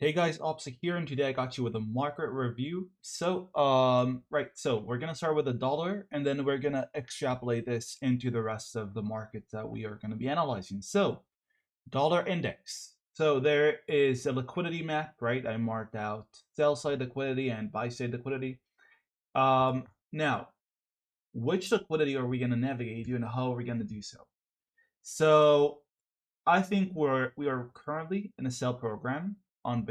Hey guys, Opsik here, and today I got you with a market review. So we're gonna start with the dollar, and then we're gonna extrapolate this into the rest of the markets that we are gonna be analyzing. So, dollar index. So there is a liquidity map, right? I marked out sell side liquidity and buy side liquidity. Now, which liquidity are we gonna navigate to, and how are we gonna do so? So I think we are currently in a sell program on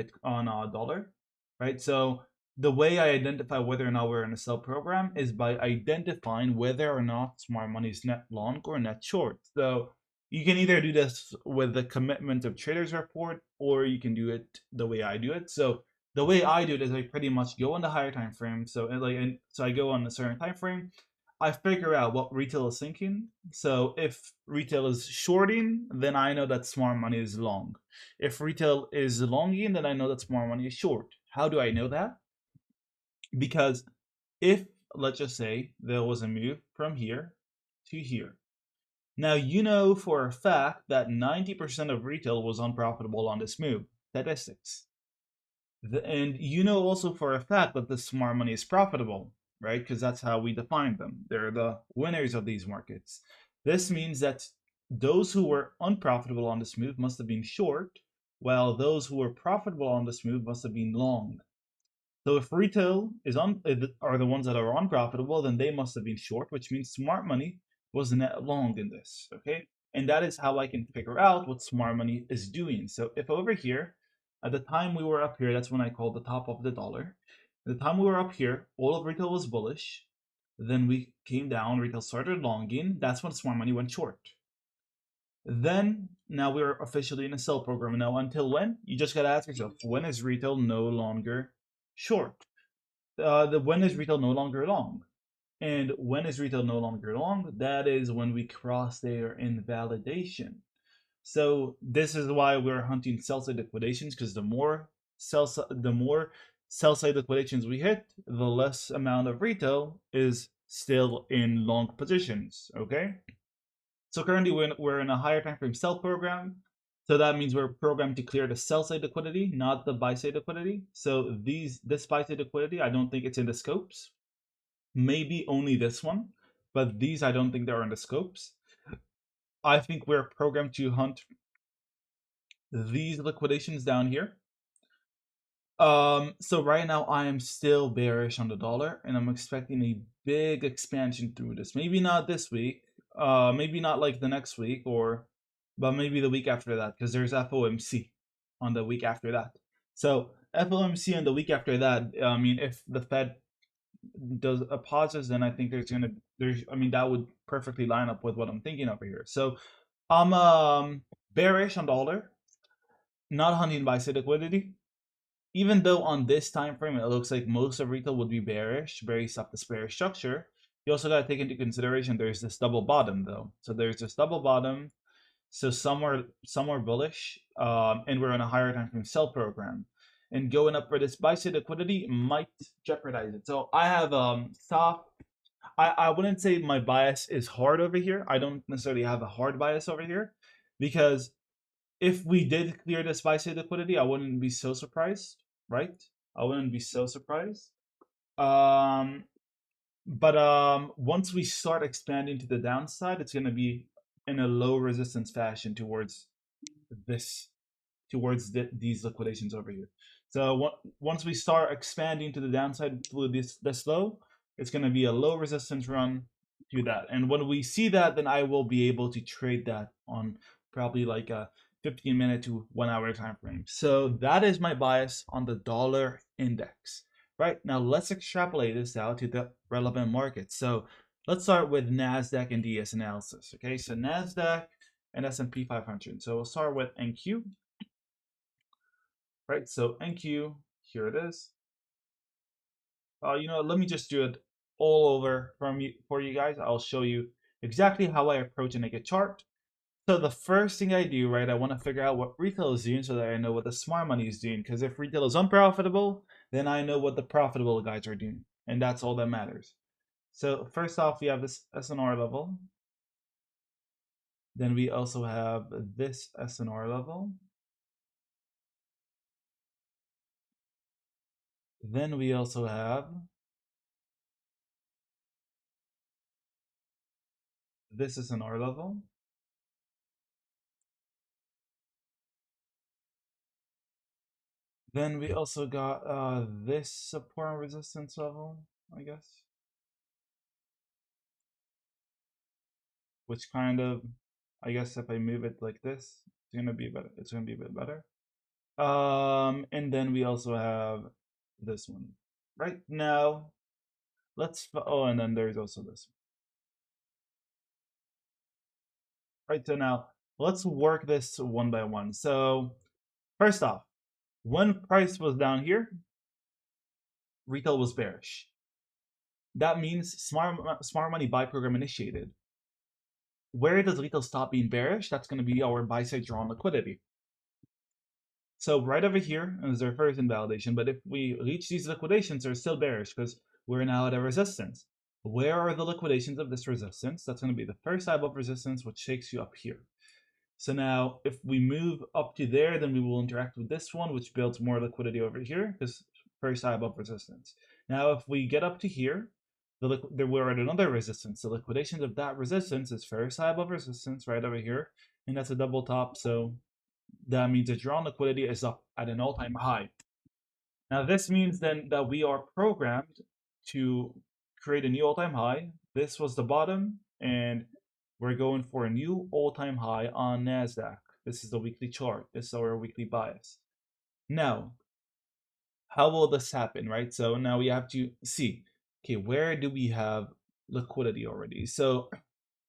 dollar, right? So the way I identify whether or not we're in a sell program is by identifying whether or not smart money is net long or net short. So you can either do this with the commitment of traders report, or you can do it the way I do it. So the way I do it is I pretty much go on the higher time frame. So I go on a certain time frame. I figure out what retail is thinking. So if retail is shorting, then I know that smart money is long. If retail is longing, then I know that smart money is short. How do I know that? Because if, let's just say, there was a move from here to here. Now, you know for a fact that 90% of retail was unprofitable on this move. Statistics. And you know also for a fact that the smart money is profitable, right? Because that's how we define them. They're the winners of these markets. This means that those who were unprofitable on this move must have been short, while those who were profitable on this move must have been long. So if retail are the ones that are unprofitable, then they must have been short, which means smart money was net long in this. Okay, and that is how I can figure out what smart money is doing. So if over here, at the time we were up here, that's when I called the top of the dollar. At the time we were up here, all of retail was bullish. Then we came down, retail started longing. That's when smart money went short. Then now we're officially in a sell program. Now until when? You just gotta ask yourself, when is retail no longer short? The when is retail no longer long? And when is retail no longer long? That is when we cross their invalidation. So this is why we're hunting sell side liquidations, because the more sell side liquidations we hit, the less amount of retail is still in long positions. Okay. So currently we're in a higher time frame sell program. So that means we're programmed to clear the sell side liquidity, not the buy side liquidity. So this buy side liquidity, I don't think it's in the scopes. Maybe only this one, but these I don't think they're in the scopes. I think we're programmed to hunt these liquidations down here. So right now I am still bearish on the dollar, and I'm expecting a big expansion through this. Maybe not this week, maybe not like the next week, but maybe the week after that, because there's FOMC on the week after that. So FOMC on the week after that, I mean, if the Fed does a pauses, then I think that would perfectly line up with what I'm thinking over here. So I'm bearish on dollar, not hunting buy side liquidity. Even though on this time frame it looks like most of retail would be bearish based off the bearish structure, you also got to take into consideration there's this double bottom though. So there's this double bottom. So somewhere bullish, and we're on a higher time frame sell program, and going up for this buy side liquidity might jeopardize it. So I have soft. I wouldn't say my bias is hard over here. I don't necessarily have a hard bias over here, because if we did clear this buy side liquidity, I wouldn't be so surprised, right? I wouldn't be so surprised. Um, but once we start expanding to the downside, it's going to be in a low resistance fashion this towards these liquidations over here. So once we start expanding to the downside through this low, it's going to be a low resistance run to that. And when we see that, then I will be able to trade that on probably like a 15-minute to 1 hour time frame. So that is my bias on the dollar index. Right, now let's extrapolate this out to the relevant markets. So let's start with NASDAQ and DS analysis. Okay, so NASDAQ and S&P 500. So we'll start with NQ. Right, so NQ, here it is. Let me just do it all over for you guys. I'll show you exactly how I approach a naked chart. So the first thing I do, right, I want to figure out what retail is doing so that I know what the smart money is doing. Because if retail is unprofitable, then I know what the profitable guys are doing. And that's all that matters. So first off, we have this SNR level. Then we also have this SNR level. Then we also have this is an R level. Then we also got this support and resistance level, I guess, which kind of, I guess if I move it like this, it's gonna be better. It's gonna be a bit better. And then we also have this one. Right now, oh, and then there's also this one. Right, so now let's work this one by one. So first off, when price was down here, retail was bearish. That means smart money buy program initiated. Where does retail stop being bearish? That's going to be our buy side drawn liquidity. So right over here is our first invalidation. But if we reach these liquidations, they're still bearish because we're now at a resistance. Where are the liquidations of this resistance? That's going to be the first type of resistance, which takes you up here. So now if we move up to there, then we will interact with this one, which builds more liquidity over here because first high above resistance. Now, if we get up to here, we're at another resistance. The liquidation of that resistance is first high above resistance right over here, and that's a double top. So that means the drawn liquidity is up at an all-time high. Now, this means then that we are programmed to create a new all-time high. This was the bottom, and we're going for a new all-time high on NASDAQ. This is the weekly chart. This is our weekly bias. Now, how will this happen, right? So now we have to see, okay, where do we have liquidity already? So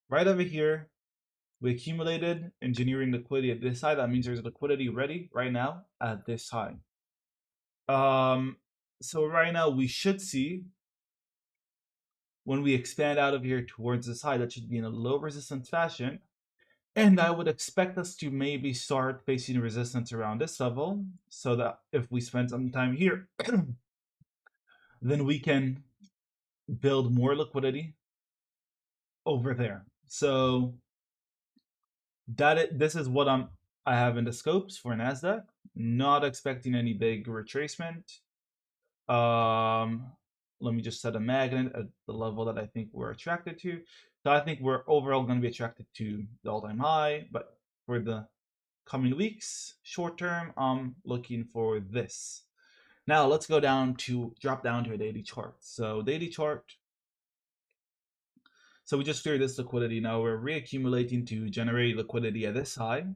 right over here, we accumulated engineering liquidity at this high. That means there's liquidity ready right now at this high. So right now we should see when we expand out of here towards this high, that should be in a low resistance fashion. And I would expect us to maybe start facing resistance around this level so that if we spend some time here, then we can build more liquidity over there. So this is what I have in the scopes for NASDAQ. Not expecting any big retracement. Let me just set a magnet at the level that I think we're attracted to. So I think we're overall going to be attracted to the all-time high, but for the coming weeks, short term, I'm looking for this. Now let's go down to drop down to a daily chart. So daily chart. So we just cleared this liquidity. Now we're reaccumulating to generate liquidity at this high.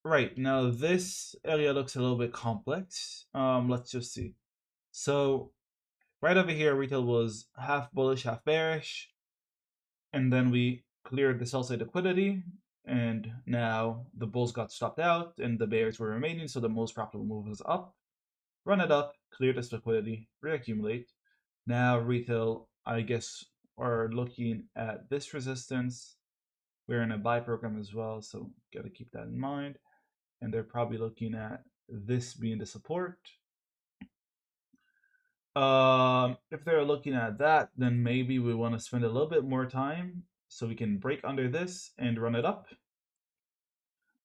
Right, now this area looks a little bit complex. Let's just see. So right over here, retail was half bullish, half bearish. And then we cleared the sell side liquidity. And now the bulls got stopped out and the bears were remaining. So the most profitable move was up. Run it up, clear this liquidity, reaccumulate. Now retail, I guess, are looking at this resistance. We're in a buy program as well, so gotta keep that in mind. And they're probably looking at this being the support. If they're looking at that, then maybe we want to spend a little bit more time so we can break under this and run it up.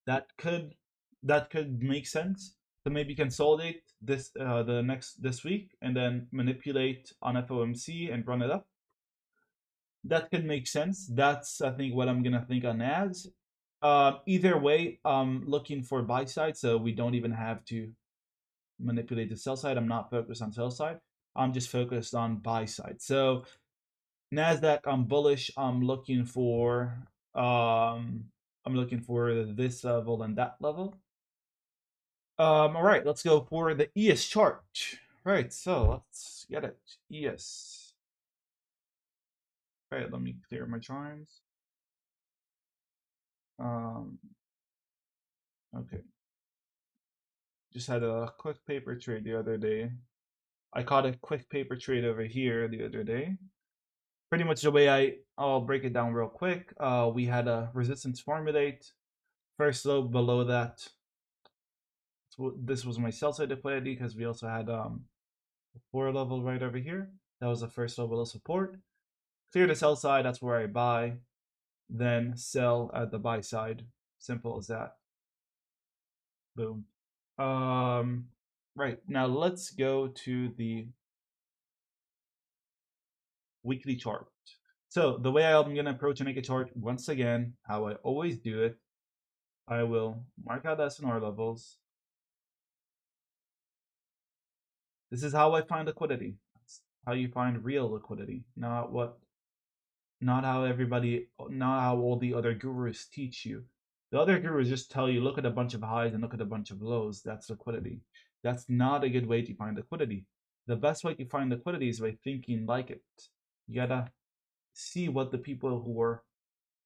That could make sense. So maybe consolidate this this week and then manipulate on FOMC and run it up. That could make sense. That's I think what I'm gonna think on ads. Either way, looking for buy side, so we don't even have to manipulate the sell side. I'm not focused on sell side. I'm just focused on buy side. So Nasdaq, I'm bullish. I'm looking for this level and that level. All right, let's go for the ES chart. Right, so let's get it. ES. All right, let me clear my charms. Okay. Just had a quick paper trade the other day. I caught a quick paper trade over here the other day. Pretty much the way I'll break it down real quick. We had a resistance formulate. First low below that. So this was my sell side liquidity because we also had a 4 level right over here. That was the first low below support. Clear the sell side, that's where I buy. Then sell at the buy side. Simple as that. Boom. Right, now let's go to the weekly chart. So the way I'm going to approach and make a chart, once again, how I always do it, I will mark out the S&R levels. This is how I find liquidity. That's how you find real liquidity, not how all the other gurus teach you. The other gurus just tell you, look at a bunch of highs and look at a bunch of lows. That's liquidity. That's not a good way to find liquidity. The best way to find liquidity is by thinking like it. You gotta see what the people who are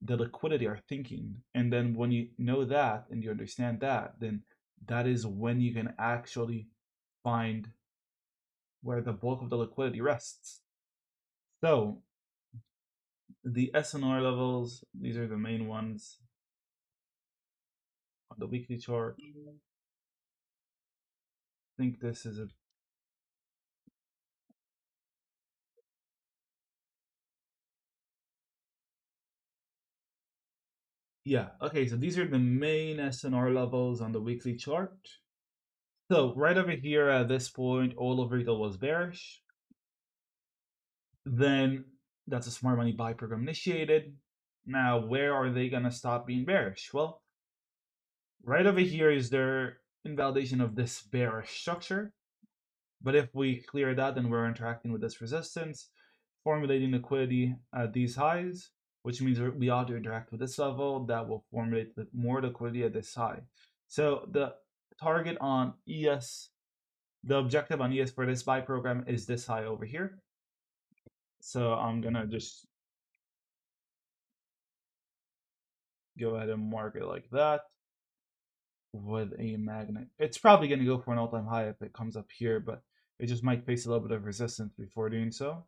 the liquidity are thinking. And then when you know that and you understand that, then that is when you can actually find where the bulk of the liquidity rests. So the S&R levels, these are the main ones on the weekly chart. I think this is a yeah, okay, so these are the main S&R levels on the weekly chart. So right over here at this point, all of retail was bearish. Then that's a smart money buy program initiated. Now, where are they gonna stop being bearish? Well, right over here is their invalidation of this bearish structure. But if we clear that, then we're interacting with this resistance, formulating liquidity at these highs, which means we ought to interact with this level that will formulate more liquidity at this high. So the target on ES, the objective on ES for this buy program is this high over here. So I'm gonna just go ahead and mark it like that with a magnet. It's probably gonna go for an all-time high if it comes up here, but it just might face a little bit of resistance before doing so.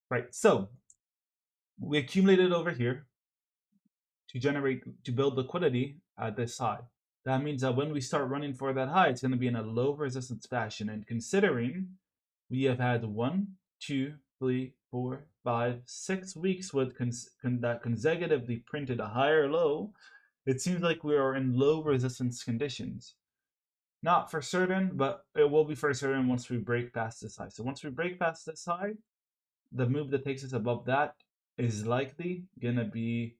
Right, so we accumulated over here to build liquidity at this high. That means that when we start running for that high, it's going to be in a low resistance fashion. And considering we have had 1, 2, 3, 4, 5, 6 weeks with that consecutively printed a higher low, it seems like we are in low resistance conditions. Not for certain, but it will be for certain once we break past this high. So once we break past this high, the move that takes us above that is likely gonna be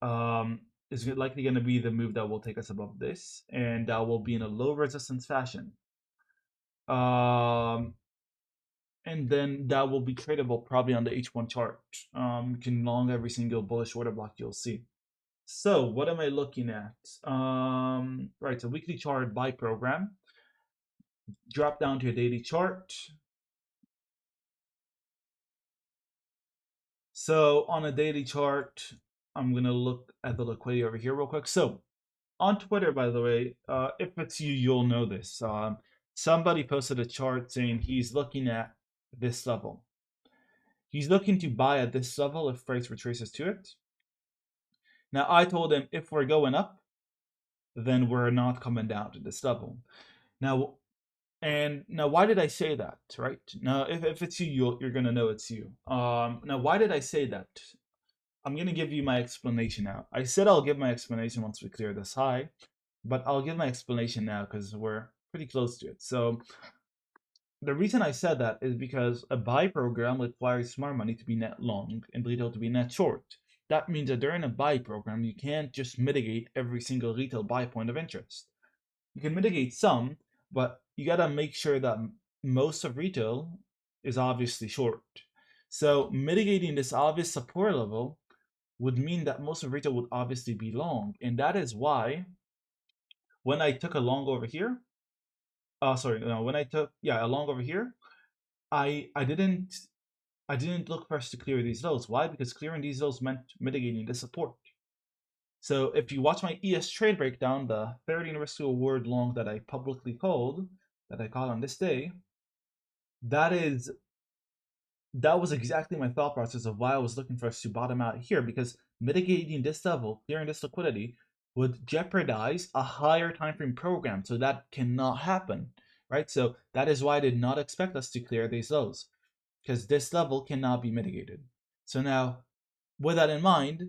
the move that will take us above this, and that will be in a low resistance fashion. Um, and then that will be tradable probably on the H1 chart. You can long every single bullish order block you'll see. So what am I looking at? Right, so weekly chart buy program. Drop down to a daily chart. So on a daily chart, I'm gonna look at the liquidity over here real quick. So on Twitter, by the way, if it's you, you'll know this. Somebody posted a chart saying he's looking at this level. He's looking to buy at this level if price retraces to it. Now, I told him if we're going up, then we're not coming down to this level. Now, why did I say that, right? Now, if it's you, you're going to know it's you. Now, why did I say that? I'm going to give you my explanation now. I said I'll give my explanation once we clear this high, but I'll give my explanation now because we're pretty close to it. So the reason I said that is because a buy program requires smart money to be net long and retail to be net short. That means that during a buy program, you can't just mitigate every single retail buy point of interest. You can mitigate some, but you gotta make sure that most of retail is obviously short. So mitigating this obvious support level would mean that most of retail would obviously be long, and that is why when I took a long over here, when I took a long over here, I didn't look for us to clear these lows. Why? Because clearing these lows meant mitigating the support. So if you watch my ES trade breakdown, the 30 risk to award long that I publicly called, that I called on this day, that was exactly my thought process of why I was looking for us to bottom out here, because mitigating this level, clearing this liquidity, would jeopardize a higher time frame program. So that cannot happen, right? So that is why I did not expect us to clear these lows, because this level cannot be mitigated. So now, with that in mind,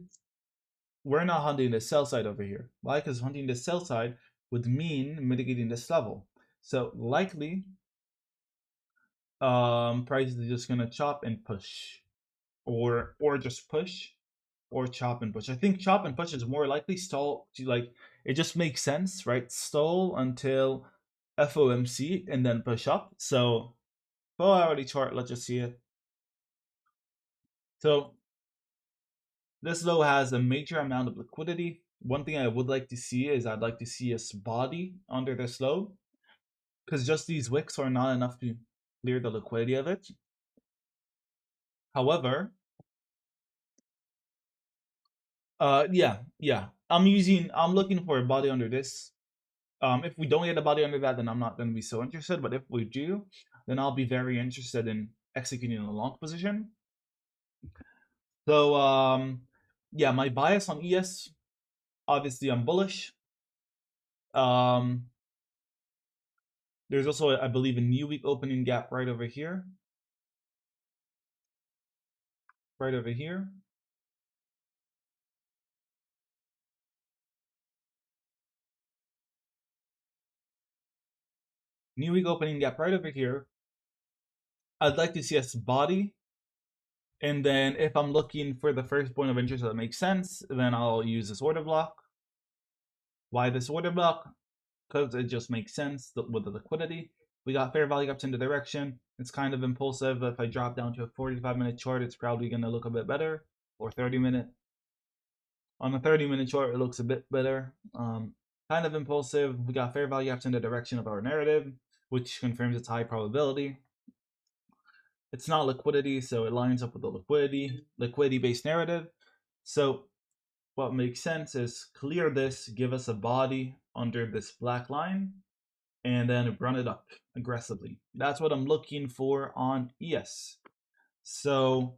we're not hunting the sell side over here. Why? Because hunting the sell side would mean mitigating this level. So likely, price is just gonna chop and push, or just push, or chop and push. I think chop and push is more likely. Stall, like it just makes sense, right? Stall until FOMC and then push up. So 4 hourly chart, let's just see it. So this low has a major amount of liquidity. One thing I would like to see is I'd like to see a body under this low, because just these wicks are not enough to clear the liquidity of it. However, yeah, I'm looking for a body under this. If we don't get a body under that, then I'm not going to be so interested. But if we do, then I'll be very interested in executing a long position. So yeah, my bias on ES, obviously I'm bullish. There's also, I believe, a new week opening gap right over here. Right over here. New week opening gap right over here. I'd like to see a body. And then if I'm looking for the first point of interest that makes sense, then I'll use this order block. Why this order block? Because it just makes sense with the liquidity. We got fair value gaps in the direction. It's kind of impulsive. If I drop down to a 45-minute chart, it's probably going to look a bit better. Or 30-minute. On a 30-minute chart, it looks a bit better. Kind of impulsive. We got fair value gaps in the direction of our narrative, which confirms its high probability. It's not liquidity, so it lines up with the liquidity-based narrative. So what makes sense is clear this, give us a body under this black line, and then run it up aggressively. That's what I'm looking for on ES. So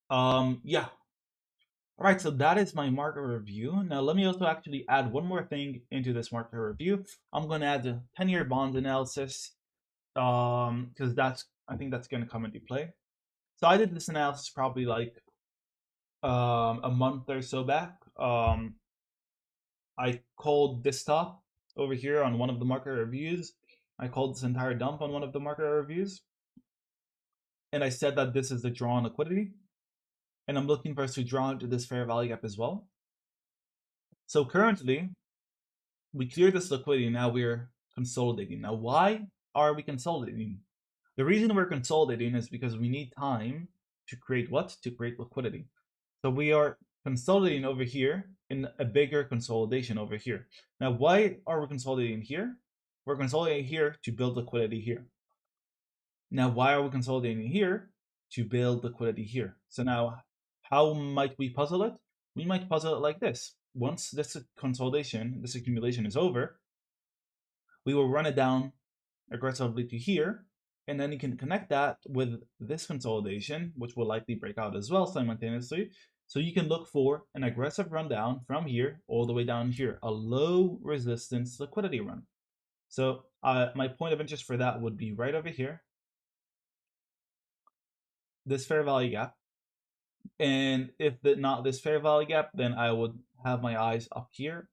yeah. All right, so that is my market review. Now let me also actually add one more thing into this market review. I'm going to add the 10-year bond analysis, because I think that's going to come into play. So I did this analysis probably like a month or so back. I called this top over here on one of the market reviews. I called this entire dump on one of the market reviews. And I said that this is the draw on liquidity. And I'm looking for us to draw into this fair value gap as well. So currently, we cleared this liquidity. Now we're consolidating. Now, why are we consolidating? The reason we're consolidating is because we need time to create what? To create liquidity. So we are consolidating over here in a bigger consolidation over here. Now, why are we consolidating here? We're consolidating here to build liquidity here. Now, why are we consolidating here? To build liquidity here. So now, how might we puzzle it? We might puzzle it like this. Once this consolidation, this accumulation is over, we will run it down aggressively to here, and then you can connect that with this consolidation, which will likely break out as well simultaneously. So you can look for an aggressive rundown from here all the way down here, a low resistance liquidity run. So my point of interest for that would be right over here, this fair value gap. And if not this fair value gap, then I would have my eyes up here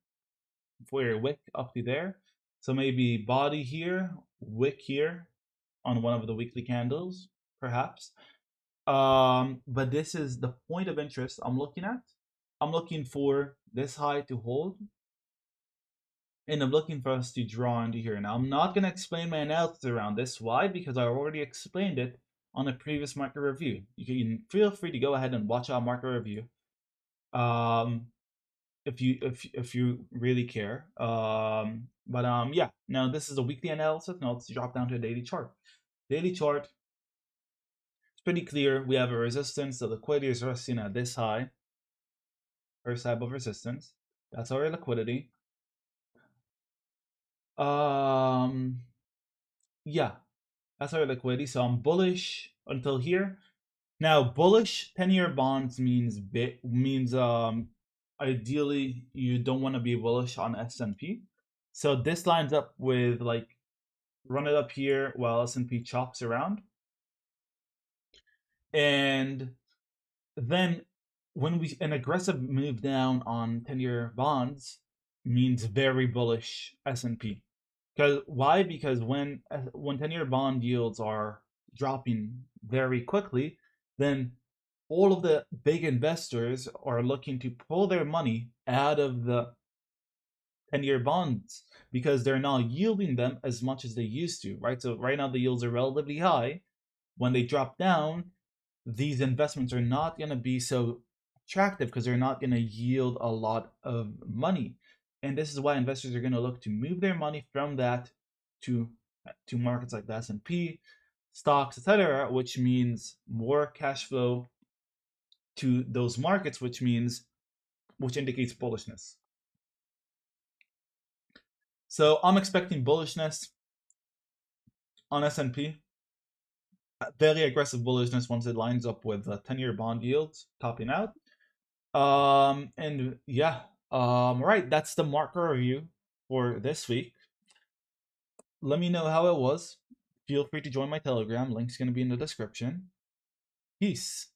for a wick up to there. So maybe body here, wick here on one of the weekly candles, perhaps. But this is the point of interest I'm looking at. I'm looking for this high to hold, and I'm looking for us to draw into here. Now, I'm not going to explain my analysis around this. Why? Because I already explained it on a previous market review. You can feel free to go ahead and watch our market review, if you really care. But yeah. Now this is a weekly analysis. Now let's drop down to a daily chart. Daily chart. It's pretty clear. We have a resistance. The liquidity is resting at this high. First type of resistance. That's our liquidity. Yeah, that's our liquidity. So I'm bullish until here. Now, bullish 10-year bonds means ideally you don't want to be bullish on S&P. So this lines up with like run it up here while S&P chops around. And then when we an aggressive move down on 10-year bonds means very bullish S&P. Because why? Because when 10-year bond yields are dropping very quickly, then all of the big investors are looking to pull their money out of the 10-year bonds because they're not yielding them as much as they used to, right? So right now the yields are relatively high. When they drop down, these investments are not going to be so attractive because they're not going to yield a lot of money. And this is why investors are going to look to move their money from that to to markets like the S&P, stocks, etc., which means more cash flow to those markets, which indicates bullishness. So I'm expecting bullishness on S&P, very aggressive bullishness once it lines up with 10-year bond yields topping out. And yeah, right, that's the market review for this week. Let me know how it was. Feel free to join my Telegram. Link's gonna be in the description. Peace.